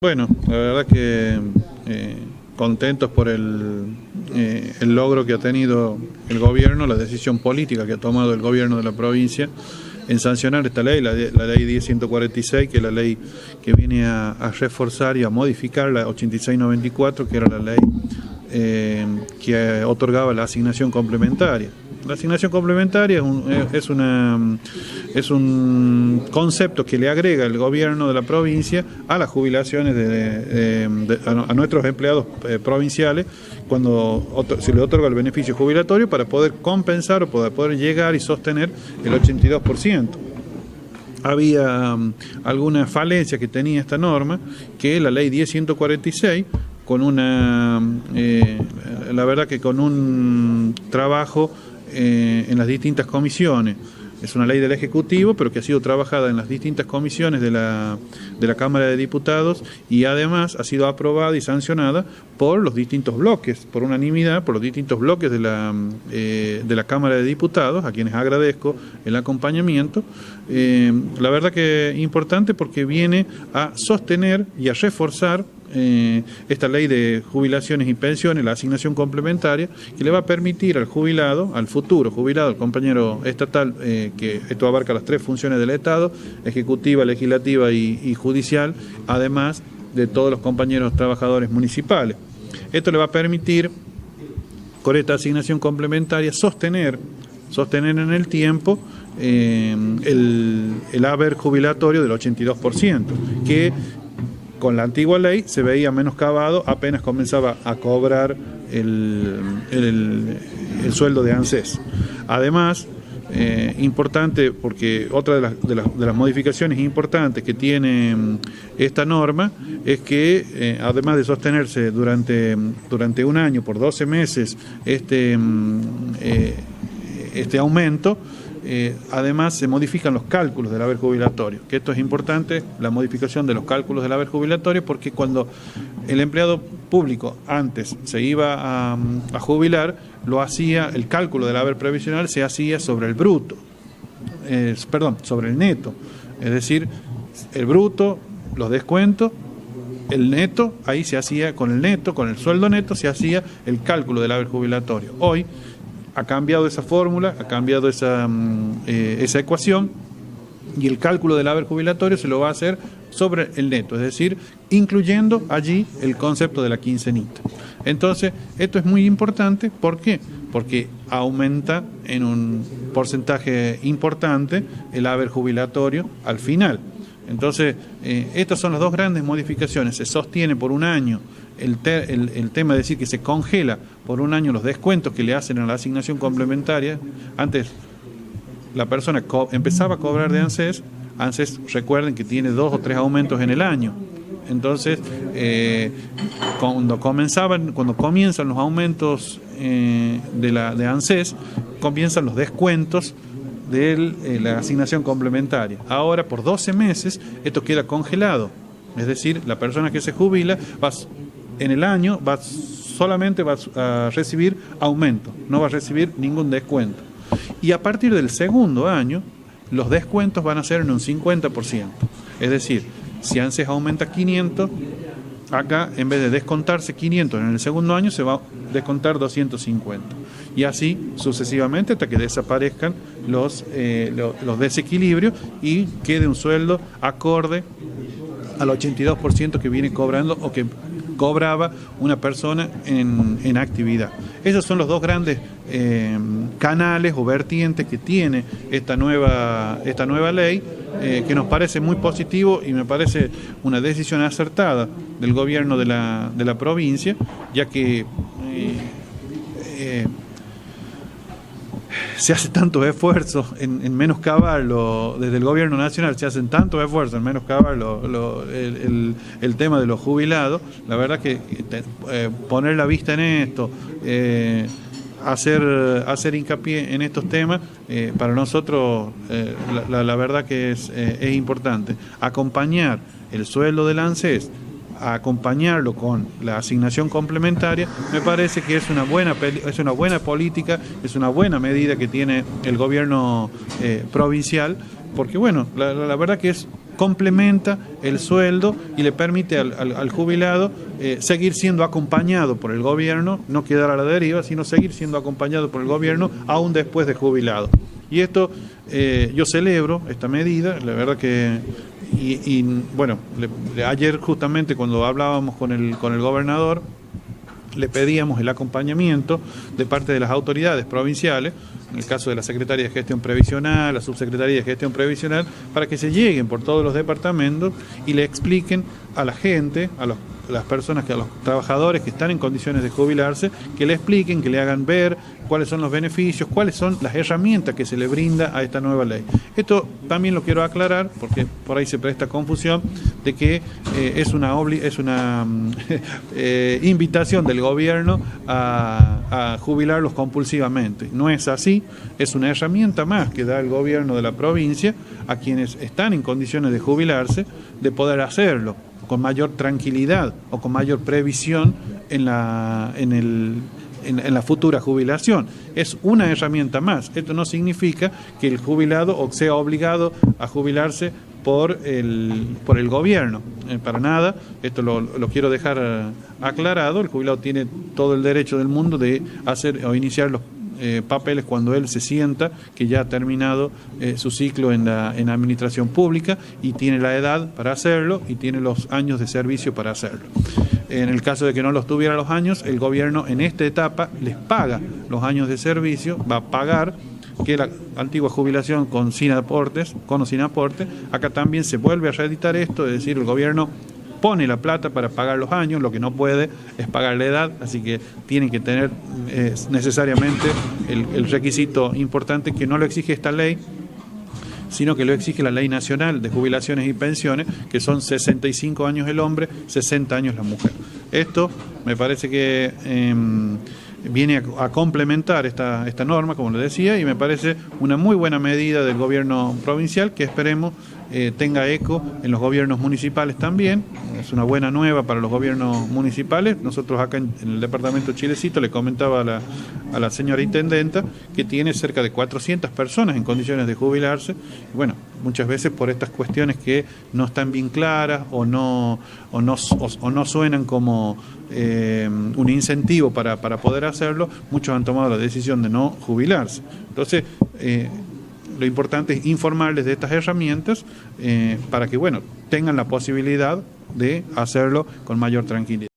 Bueno, la verdad que contentos por el logro que ha tenido el gobierno, la decisión política que ha tomado el gobierno de la provincia en sancionar esta ley, la ley 10.146, que es la ley que viene a reforzar y a modificar la 8694, que era la ley que otorgaba la asignación complementaria. La asignación complementaria es un concepto que le agrega el gobierno de la provincia a las jubilaciones a nuestros empleados provinciales cuando se le otorga el beneficio jubilatorio para poder compensar o poder llegar y sostener el 82%. Había alguna falencia que tenía esta norma, que la ley 10.146, con la verdad que con un trabajo en las distintas comisiones. Es una ley del Ejecutivo, pero que ha sido trabajada en las distintas comisiones de la Cámara de Diputados y además ha sido aprobada y sancionada por los distintos bloques, por unanimidad, por los distintos bloques de la Cámara de Diputados, a quienes agradezco el acompañamiento. La verdad que es importante porque viene a sostener y a reforzar esta ley de jubilaciones y pensiones, la asignación complementaria, que le va a permitir al jubilado, al futuro jubilado, al compañero estatal, que esto abarca las tres funciones del Estado, ejecutiva, legislativa y judicial, además de todos los compañeros trabajadores municipales. Esto le va a permitir, con esta asignación complementaria, sostener en el tiempo el haber jubilatorio del 82%, que con la antigua ley se veía menoscabado apenas comenzaba a cobrar el sueldo de ANSES. Además, importante, porque otra de las modificaciones importantes que tiene esta norma es que, además de sostenerse durante un año, por 12 meses, este aumento, además se modifican los cálculos del haber jubilatorio, que esto es importante, la modificación de los cálculos del haber jubilatorio, porque cuando el empleado público antes se iba a jubilar, el cálculo del haber previsional se hacía sobre el bruto, sobre el neto, es decir, el bruto, los descuentos, el neto, ahí se hacía con el neto, con el sueldo neto, se hacía el cálculo del haber jubilatorio. Hoy ha cambiado esa fórmula, ha cambiado esa ecuación, y el cálculo del haber jubilatorio se lo va a hacer sobre el neto, es decir, incluyendo allí el concepto de la quincenita. Entonces, esto es muy importante. ¿Por qué? Porque aumenta en un porcentaje importante el haber jubilatorio al final. Entonces, estas son las dos grandes modificaciones. Se sostiene por un año el tema de decir que se congela por un año los descuentos que le hacen a la asignación complementaria. Antes la persona empezaba a cobrar de ANSES, recuerden que tiene 2 o 3 aumentos en el año. Entonces, cuando comienzan los aumentos de ANSES, comienzan los descuentos de la asignación complementaria. Ahora, por 12 meses, esto queda congelado. Es decir, la persona que se jubila en el año solamente va a recibir aumento, no va a recibir ningún descuento. Y a partir del segundo año, los descuentos van a ser en un 50%. Es decir, si ANSES aumenta 500, acá en vez de descontarse 500 en el segundo año, se va a descontar 250. Y así sucesivamente hasta que desaparezcan los desequilibrios y quede un sueldo acorde al 82% que viene cobrando o que cobraba una persona en actividad. Esos son los dos grandes canales o vertientes que tiene esta nueva ley, que nos parece muy positivo y me parece una decisión acertada del gobierno de la provincia, ya que se hace tantos esfuerzos en menoscabarlo, desde el gobierno nacional se hacen tantos esfuerzos en menoscabar el tema de los jubilados. La verdad que poner la vista en esto, hacer hincapié en estos temas, para nosotros la verdad que es importante. Acompañar el sueldo del ANSES, a acompañarlo con la asignación complementaria, me parece que es una buena política, es una buena medida que tiene el gobierno provincial, porque bueno, la verdad que es complementa el sueldo y le permite al jubilado seguir siendo acompañado por el gobierno, no quedar a la deriva, sino seguir siendo acompañado por el gobierno aún después de jubilado. Y esto, yo celebro esta medida, la verdad que, bueno, ayer justamente cuando hablábamos con el gobernador, le pedíamos el acompañamiento de parte de las autoridades provinciales, en el caso de la Secretaría de Gestión Previsional, la Subsecretaría de Gestión Previsional, para que se lleguen por todos los departamentos y le expliquen a la gente, a las personas, a los trabajadores que están en condiciones de jubilarse, que le expliquen, que le hagan ver cuáles son los beneficios, cuáles son las herramientas que se le brinda a esta nueva ley. Esto también lo quiero aclarar, porque por ahí se presta confusión, de que es una invitación del gobierno a jubilarlos compulsivamente. No es así, es una herramienta más que da el gobierno de la provincia a quienes están en condiciones de jubilarse, de poder hacerlo con mayor tranquilidad o con mayor previsión en la futura jubilación. Es una herramienta más. Esto no significa que el jubilado sea obligado a jubilarse por el gobierno. Para nada, esto lo quiero dejar aclarado. El jubilado tiene todo el derecho del mundo de hacer o iniciar los papeles cuando él se sienta que ya ha terminado su ciclo en la administración pública y tiene la edad para hacerlo y tiene los años de servicio para hacerlo. En el caso de que no los tuviera los años, el gobierno en esta etapa les paga los años de servicio, va a pagar que la antigua jubilación con o sin aporte. Acá también se vuelve a reeditar esto, es decir, el gobierno pone la plata para pagar los años, lo que no puede es pagar la edad, así que tienen que tener necesariamente el requisito importante que no lo exige esta ley, sino que lo exige la Ley Nacional de Jubilaciones y Pensiones, que son 65 años el hombre, 60 años la mujer. Esto me parece que viene a complementar esta norma, como le decía, y me parece una muy buena medida del gobierno provincial que esperemos tenga eco en los gobiernos municipales también. Es una buena nueva para los gobiernos municipales. Nosotros acá en el departamento Chilecito le comentaba a la señora intendenta que tiene cerca de 400 personas en condiciones de jubilarse. Y bueno, muchas veces por estas cuestiones que no están bien claras o no suenan como un incentivo para poder hacerlo, muchos han tomado la decisión de no jubilarse. Entonces, lo importante es informarles de estas herramientas para que, bueno, tengan la posibilidad de hacerlo con mayor tranquilidad.